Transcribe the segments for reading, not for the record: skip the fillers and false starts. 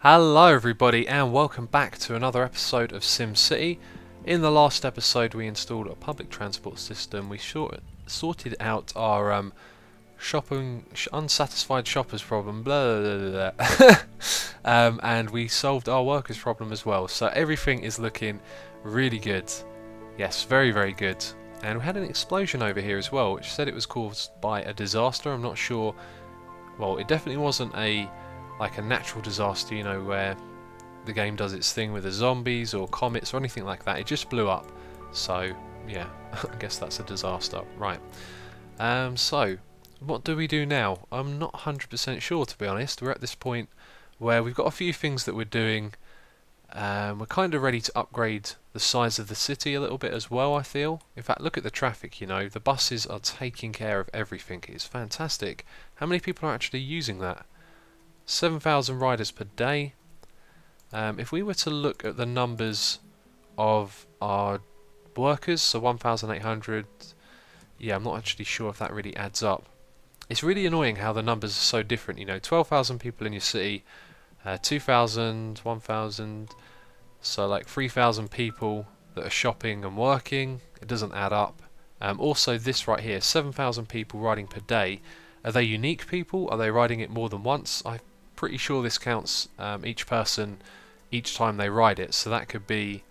Hello everybody and welcome back to another episode of Simcity. In the last episode we installed a public transport system. We sorted out our unsatisfied shoppers problem, blah, blah, blah, blah. And we solved our workers problem as well. So everything is looking really good. Yes, very very good. And we had an explosion over here as well, which said it was caused by a disaster. I'm not sure. Well, it definitely wasn't like a natural disaster, you know, where the game does its thing with the zombies or comets or anything like that. It just blew up. So, yeah, I guess that's a disaster. Right. So, what do we do now? I'm not 100% sure, to be honest. We're at this point where we've got a few things that we're doing. We're kind of ready to upgrade the size of the city a little bit as well, I feel. In fact, look at the traffic, you know. The buses are taking care of everything. It's fantastic. How many people are actually using that? 7,000 riders per day. If we were to look at the numbers of our workers, so 1,800, yeah, I'm not actually sure if that really adds up. It's really annoying how the numbers are so different, you know, 12,000 people in your city, 2,000, 1,000, so like 3,000 people that are shopping and working. It doesn't add up. Also this right here, 7,000 people riding per day. Are they unique people? Are they riding it more than once? I'm pretty sure this counts each person each time they ride it, so that could be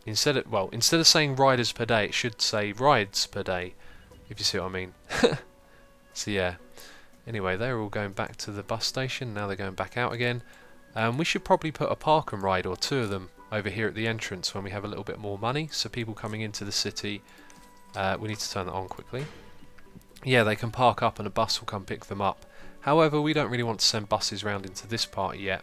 instead of saying riders per day, it should say rides per day, if you see what I mean. So yeah, anyway, they're all going back to the bus station. Now they're going back out again. We should probably put a park and ride, or two of them, over here at the entrance when we have a little bit more money, so people coming into the city, we need to turn that on quickly. Yeah, they can park up and a bus will come pick them up. However, we don't really want to send buses round into this part yet.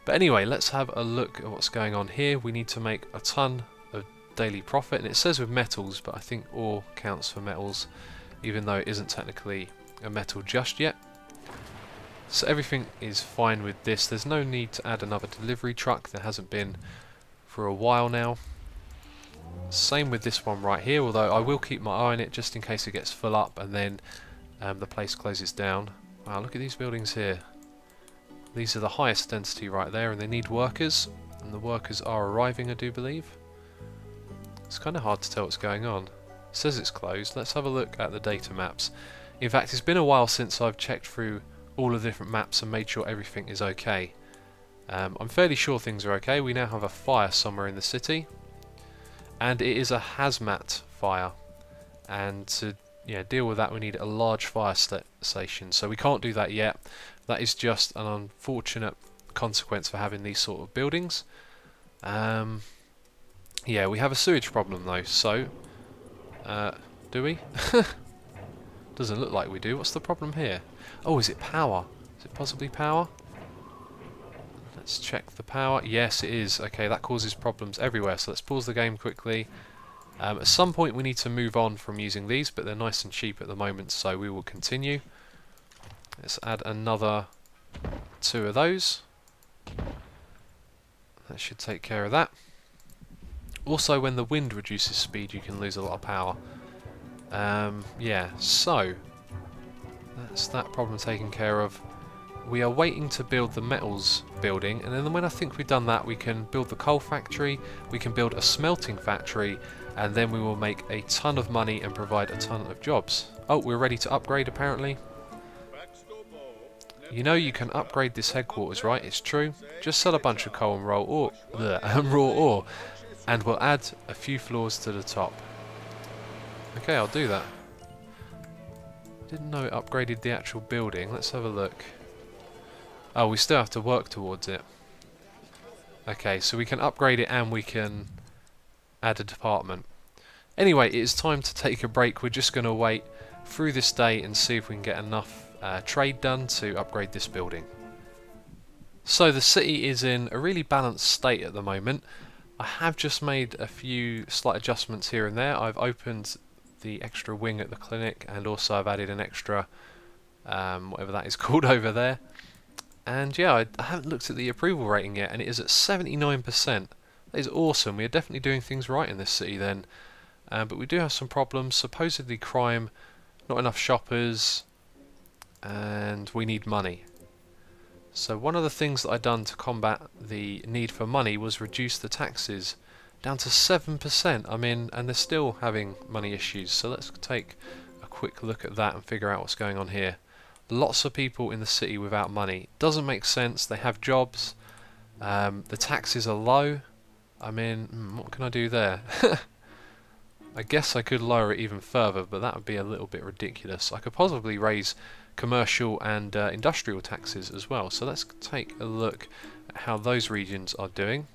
But anyway, let's have a look at what's going on here. We need to make a ton of daily profit, and it says with metals, but I think ore counts for metals, even though it isn't technically a metal just yet. So everything is fine with this. There's no need to add another delivery truck. There hasn't been for a while now. Same with this one right here, although I will keep my eye on it just in case it gets full up and then the place closes down. Wow, look at these buildings here. These are the highest density right there, and they need workers, and the workers are arriving, I do believe. It's kind of hard to tell what's going on. It says it's closed. Let's have a look at the data maps. In fact, it's been a while since I've checked through all of the different maps and made sure everything is okay. I'm fairly sure things are okay. We now have a fire somewhere in the city, and it is a hazmat fire, and to deal with that we need a large fire station, so we can't do that yet. That is just an unfortunate consequence for having these sort of buildings. Yeah, we have a sewage problem though, so do we? Doesn't look like we do. What's the problem here? Oh, is it power? Is it possibly power? Let's check the power. Yes, it is. Okay, that causes problems everywhere, so let's pause the game quickly. At some point we need to move on from using these, but they're nice and cheap at the moment, so we will continue. Let's add another 2 of those. That should take care of that. Also, when the wind reduces speed, you can lose a lot of power. Yeah, so that's that problem taken care of. We are waiting to build the metals building, and then when I think we've done that, we can build the coal factory, we can build a smelting factory, and then we will make a ton of money and provide a ton of jobs. Oh, we're ready to upgrade apparently. You know you can upgrade this headquarters, right? It's true. Just sell a bunch of coal and raw ore, and we'll add a few floors to the top. Okay, I'll do that. Didn't know it upgraded the actual building. Let's have a look. Oh, we still have to work towards it. Okay, so we can upgrade it and we can add a department. Anyway, it is time to take a break. We're just going to wait through this day and see if we can get enough trade done to upgrade this building. So the city is in a really balanced state at the moment. I have just made a few slight adjustments here and there. I've opened the extra wing at the clinic, and also I've added an extra whatever that is called over there. And yeah, I haven't looked at the approval rating yet, and it is at 79%. That is awesome. We are definitely doing things right in this city then. But we do have some problems. Supposedly crime, not enough shoppers, and we need money. So one of the things that I done to combat the need for money was reduce the taxes down to 7%. I mean, and they're still having money issues. So let's take a quick look at that and figure out what's going on here. Lots of people in the city without money. Doesn't make sense. They have jobs. The taxes are low. I mean, what can I do there? I guess I could lower it even further, but that would be a little bit ridiculous. I could possibly raise commercial and industrial taxes as well. So let's take a look at how those regions are doing.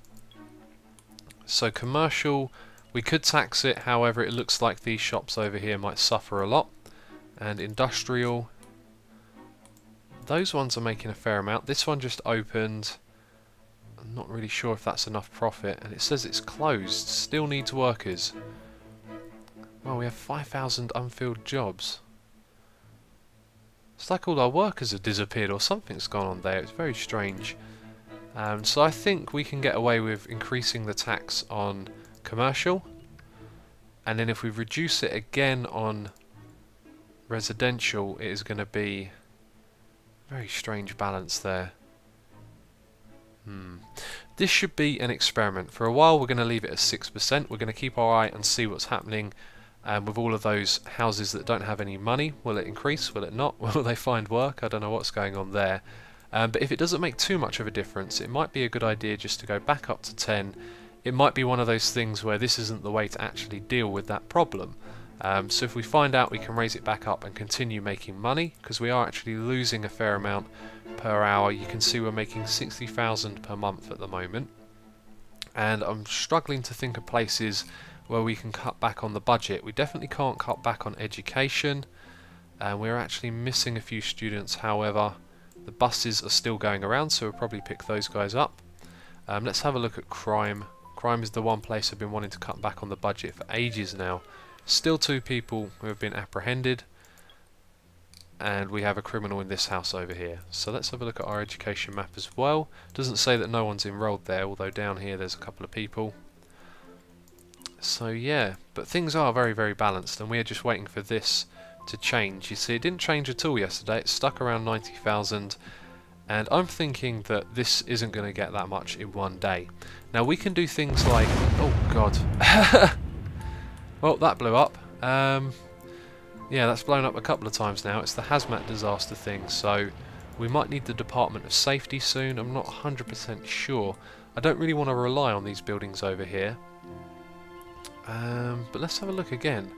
So commercial, we could tax it, however it looks like these shops over here might suffer a lot. And industrial, those ones are making a fair amount. This one just opened. I'm not really sure if that's enough profit, and it says it's closed, still needs workers. Well, we have 5,000 unfilled jobs. It's like all our workers have disappeared or something's gone on there. It's very strange. So I think we can get away with increasing the tax on commercial, and then if we reduce it again on residential, it is going to be a very strange balance there. This should be an experiment. For a while we're going to leave it at 6%. We're going to keep our eye and see what's happening with all of those houses that don't have any money. Will it increase? Will it not? Will they find work? I don't know what's going on there. But if it doesn't make too much of a difference, it might be a good idea just to go back up to 10. It might be one of those things where this isn't the way to actually deal with that problem. So if we find out, we can raise it back up and continue making money, because we are actually losing a fair amount per hour. You can see we're making 60,000 per month at the moment, and I'm struggling to think of places where we can cut back on the budget. We definitely can't cut back on education, and we're actually missing a few students. However, the buses are still going around, so we'll probably pick those guys up. Let's have a look at crime. Crime is the one place I've been wanting to cut back on the budget for ages now. Still 2 people who have been apprehended, and we have a criminal in this house over here. So let's have a look at our education map as well. Doesn't say that no one's enrolled there, although down here there's a couple of people. So yeah, but things are very, very balanced, and we are just waiting for this to change. You see, it didn't change at all yesterday. It's stuck around 90,000, and I'm thinking that this isn't going to get that much in one day. Now we can do things like, oh god. Well, that blew up. Yeah, that's blown up a couple of times now. It's the hazmat disaster thing, so we might need the Department of Safety soon. I'm not 100% sure. I don't really want to rely on these buildings over here. But let's have a look again.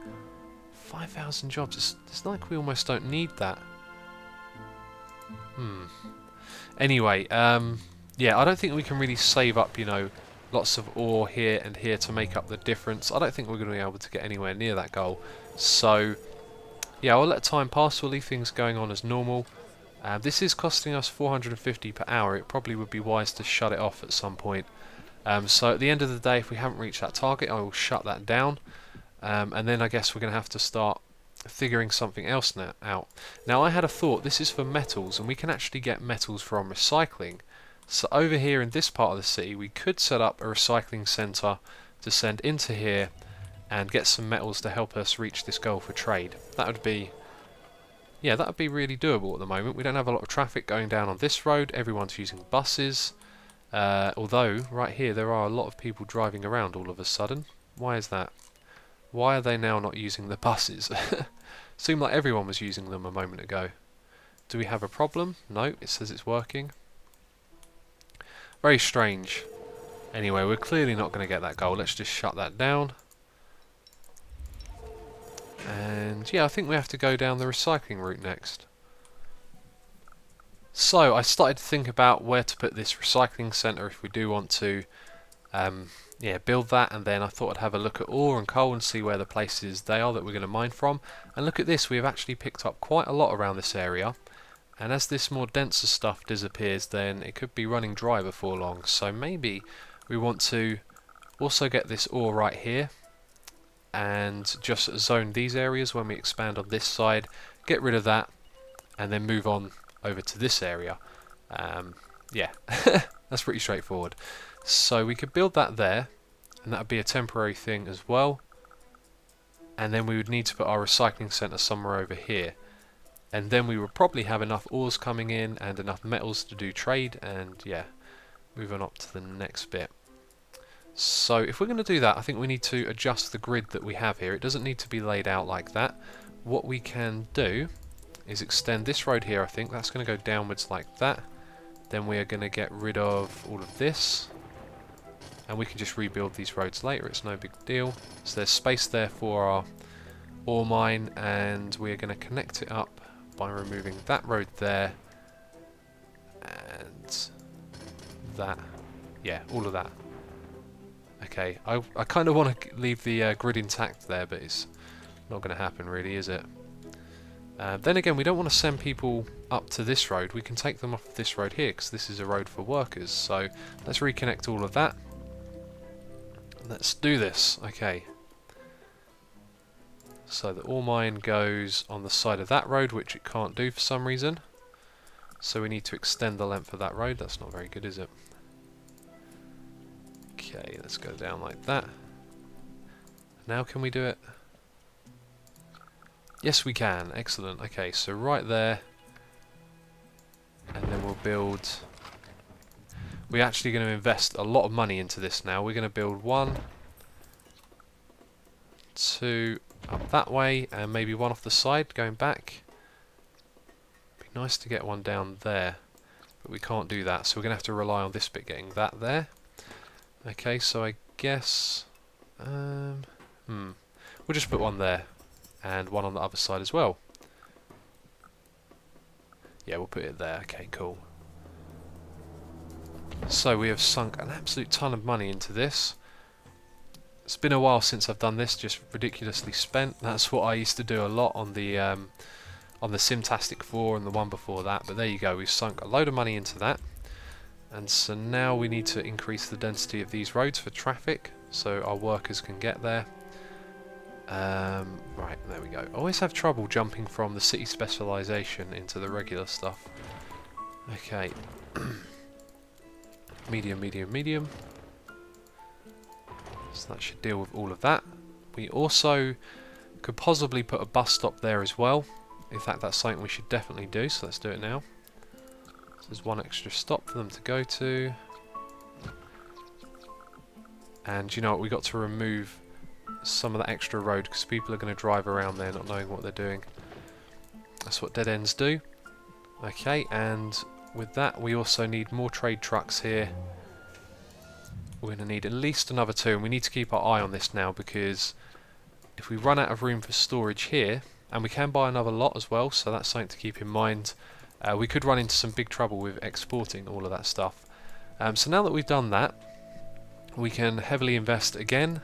5,000 jobs. It's like we almost don't need that. Anyway, yeah, I don't think we can really save up, you know, lots of ore here and here to make up the difference. I don't think we're going to be able to get anywhere near that goal. So, yeah, I'll let time pass. We'll leave things going on as normal. This is costing us 450 per hour. It probably would be wise to shut it off at some point. So at the end of the day, if we haven't reached that target, I will shut that down. And then I guess we're going to have to start figuring something else out. Now, I had a thought. This is for metals, and we can actually get metals from recycling. So over here in this part of the city, we could set up a recycling centre to send into here and get some metals to help us reach this goal for trade. That would be, yeah, that would be really doable at the moment. We don't have a lot of traffic going down on this road. Everyone's using buses. Although, right here, there are a lot of people driving around all of a sudden. Why is that? Why are they now not using the buses? Seemed like everyone was using them a moment ago. Do we have a problem? No, it says it's working. Very strange. Anyway, we're clearly not going to get that goal. Let's just shut that down. And yeah, I think we have to go down the recycling route next. So I started to think about where to put this recycling centre if we do want to yeah, build that, and then I thought I'd have a look at ore and coal and see where the places they are that we're going to mine from. And look at this, we have actually picked up quite a lot around this area, and as this more denser stuff disappears, then it could be running dry before long. So maybe we want to also get this ore right here and just zone these areas when we expand on this side, get rid of that, and then move on over to this area. Yeah, that's pretty straightforward. So we could build that there, and that would be a temporary thing as well. And then we would need to put our recycling centre somewhere over here. and then we will probably have enough ores coming in and enough metals to do trade, and yeah, move on up to the next bit. So if we're going to do that, I think we need to adjust the grid that we have here. It doesn't need to be laid out like that. What we can do is extend this road here. I think that's going to go downwards like that. Then we are going to get rid of all of this, and we can just rebuild these roads later. It's no big deal. So there's space there for our ore mine, and we are going to connect it up by removing that road there and that. Yeah, all of that. Okay, I kind of want to leave the grid intact there, but it's not going to happen really, is it? Then again, we don't want to send people up to this road. We can take them off this road here, because this is a road for workers. So let's reconnect all of that. Let's do this. Okay. So the ore mine goes on the side of that road, which it can't do for some reason. So we need to extend the length of that road. That's not very good, is it? Okay, let's go down like that. Now can we do it? Yes, we can. Excellent. Okay, so right there. And then we'll build... We're actually going to invest a lot of money into this now. We're going to build 1, 2 up that way, and maybe 1 off the side going back. Be nice to get 1 down there, but we can't do that, so we're going to have to rely on this bit getting that there. Okay, so I guess... we'll just put 1 there, and 1 on the other side as well. Yeah, we'll put it there. Okay, cool. So we have sunk an absolute ton of money into this. It's been a while since I've done this, just ridiculously spent. That's what I used to do a lot on the Simtastic 4 and the one before that, but there you go, we've sunk a load of money into that. And so now we need to increase the density of these roads for traffic, so our workers can get there. Right, there we go. I always have trouble jumping from the city specialisation into the regular stuff. Okay. Medium, medium, medium. So that should deal with all of that. We also could possibly put a bus stop there as well. In fact, that's something we should definitely do, so let's do it now. So there's 1 extra stop for them to go to. And you know what, we got to remove some of that extra road because people are going to drive around there not knowing what they're doing. That's what dead ends do. Okay, and with that we also need more trade trucks here. We're going to need at least another 2, and we need to keep our eye on this now, because if we run out of room for storage here, and we can buy another lot as well, so that's something to keep in mind, we could run into some big trouble with exporting all of that stuff. So now that we've done that, we can heavily invest again,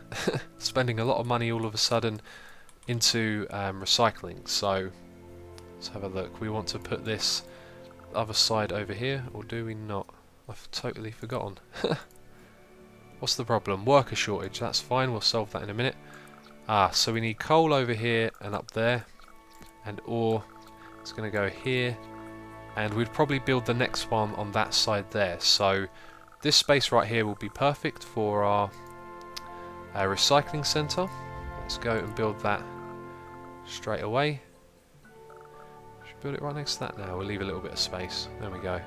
spending a lot of money all of a sudden into recycling. So let's have a look. We want to put this other side over here, or do we not? I've totally forgotten. What's the problem? Worker shortage. That's fine, we'll solve that in a minute. So we need coal over here and up there, and ore. It's going to go here, and we'd probably build the next one on that side there. So this space right here will be perfect for our recycling centre. Let's go and build that straight away. Should build it right next to that now. We'll leave a little bit of space. There we go.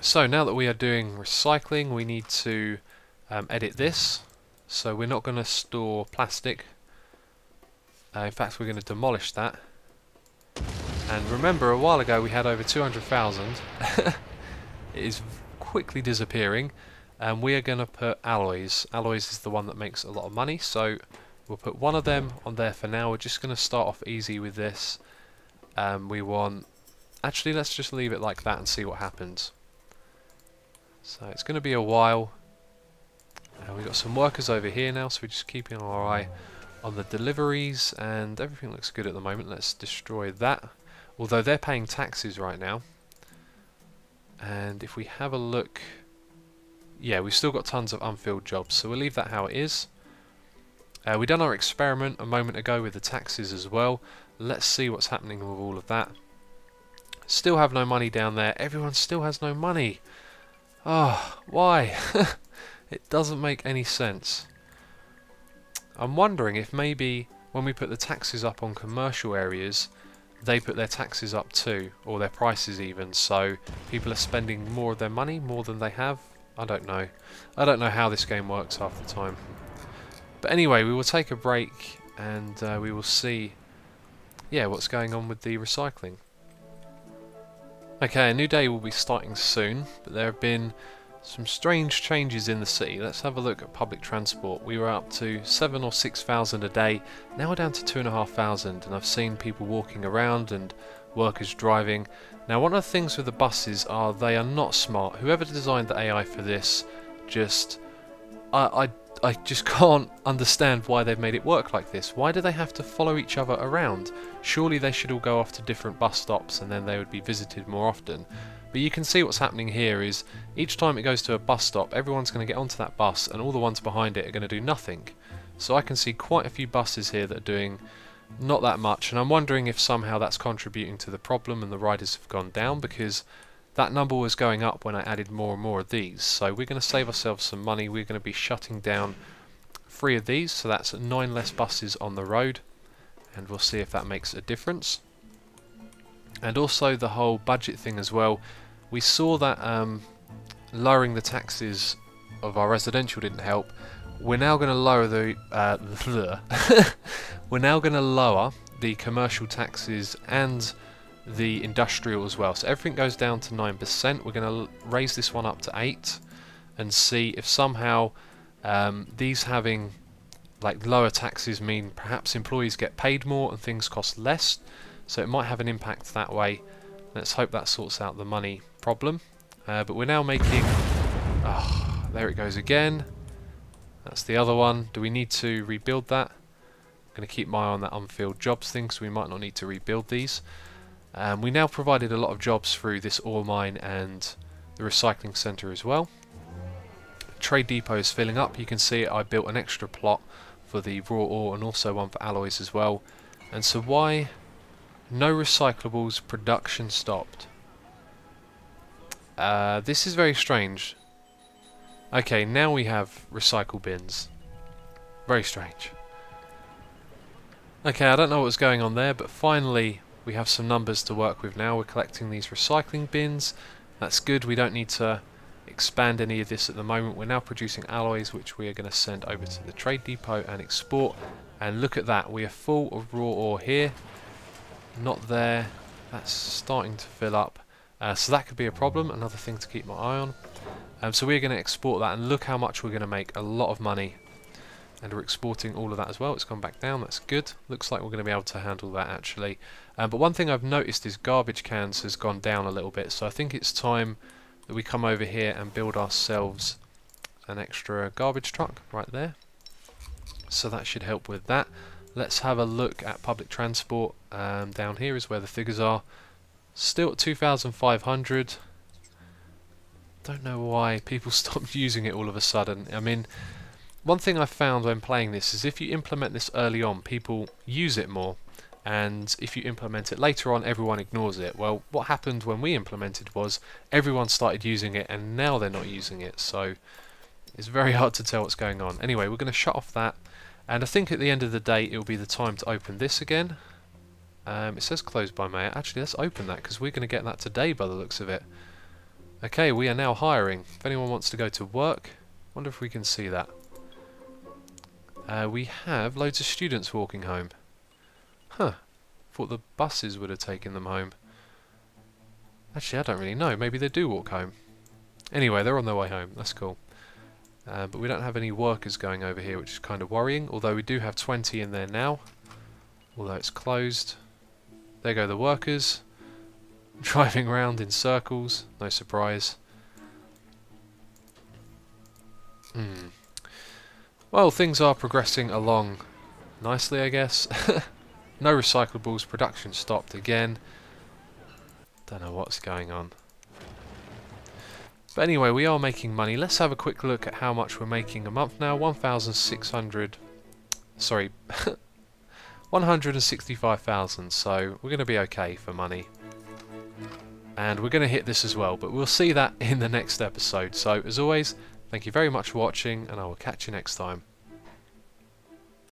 So now that we are doing recycling, we need to edit this. So we're not going to store plastic. In fact, we're going to demolish that. And remember, a while ago we had over 200,000. It is quickly disappearing. And we are going to put alloys. Alloys is the one that makes a lot of money. So we'll put 1 of them on there for now. We're just going to start off easy with this. We want... Actually, let's just leave it like that and see what happens. So it's going to be a while. We've got some workers over here now, so we're just keeping our eye on the deliveries, and everything looks good at the moment. Let's destroy that, although they're paying taxes right now. And if we have a look, yeah, we've still got tons of unfilled jobs, so we'll leave that how it is. We done our experiment a moment ago with the taxes as well. Let's see what's happening with all of that. Still have no money down there. Everyone still has no money. Oh, why? It doesn't make any sense. I'm wondering if maybe when we put the taxes up on commercial areas, they put their taxes up too, or their prices even, so people are spending more of their money, more than they have. I don't know. I don't know how this game works half the time. But anyway, we will take a break and we will see, yeah, what's going on with the recycling. Okay, a new day will be starting soon, but there have been some strange changes in the city. Let's have a look at public transport. We were up to 7,000 or 6,000 a day, now we're down to 2,500, and I've seen people walking around and workers driving. Now, one of the things with the buses are they are not smart. Whoever designed the AI for this, I just can't understand why they've made it work like this. Why do they have to follow each other around? Surely they should all go off to different bus stops and then they would be visited more often. But you can see what's happening here is each time it goes to a bus stop, everyone's going to get onto that bus and all the ones behind it are going to do nothing. So I can see quite a few buses here that are doing not that much, and I'm wondering if somehow that's contributing to the problem and the riders have gone down, because that number was going up when I added more and more of these. So we're going to save ourselves some money. We're going to be shutting down 3 of these, so that's 9 less buses on the road, and we'll see if that makes a difference. And also the whole budget thing as well. We saw that lowering the taxes of our residential didn't help. We're now going to lower the we're now going to lower the commercial taxes and the industrial as well. So everything goes down to 9%. We're going to raise this one up to 8 and see if somehow these having like lower taxes mean perhaps employees get paid more and things cost less. So it might have an impact that way. Let's hope that sorts out the money problem. But we're now making... Oh, there it goes again. That's the other one. Do we need to rebuild that? I'm going to keep my eye on that unfilled jobs thing, so we might not need to rebuild these. We now provided a lot of jobs through this ore mine and the recycling centre as well. Trade depot is filling up. You can see I built an extra plot for the raw ore and also one for alloys as well. And so why no recyclables, production stopped? This is very strange. Okay, now we have recycle bins. Very strange. Okay, I don't know what's going on there, but finally we have some numbers to work with now. We're collecting these recycling bins. That's good. We don't need to expand any of this at the moment. We're now producing alloys, which we are going to send over to the trade depot and export. And look at that. We are full of raw ore here. Not there. That's starting to fill up. So that could be a problem. Another thing to keep my eye on. So we're going to export that, and look how much we're going to make. A lot of money. And we're exporting all of that as well. It's gone back down. That's good. Looks like we're going to be able to handle that actually. But one thing I've noticed is garbage cans has gone down a little bit. So I think it's time that we come over here and build ourselves an extra garbage truck right there. So that should help with that. Let's have a look at public transport. Down here is where the figures are. Still at 2,500. Don't know why people stopped using it all of a sudden. I mean, one thing I found when playing this is if you implement this early on, people use it more. And if you implement it later on, everyone ignores it. Well, what happened when we implemented was everyone started using it and now they're not using it. So it's very hard to tell what's going on. Anyway, we're going to shut off that. And I think at the end of the day, it will be the time to open this again. It says closed by May. Actually, let's open that because we're going to get that today by the looks of it. Okay, we are now hiring. If anyone wants to go to work, wonder if we can see that. We have loads of students walking home. Huh. Thought the buses would have taken them home. Actually, I don't really know. Maybe they do walk home. Anyway, they're on their way home. That's cool. But we don't have any workers going over here, which is kind of worrying. Although we do have 20 in there now. Although it's closed. There go the workers. Driving around in circles. No surprise. Well, things are progressing along nicely, I guess. No recyclables, production stopped again. Don't know what's going on. But anyway, we are making money. Let's have a quick look at how much we're making a month now. 1,600... Sorry. 165,000. So we're going to be okay for money. And we're going to hit this as well. But we'll see that in the next episode. So as always, thank you very much for watching. And I will catch you next time.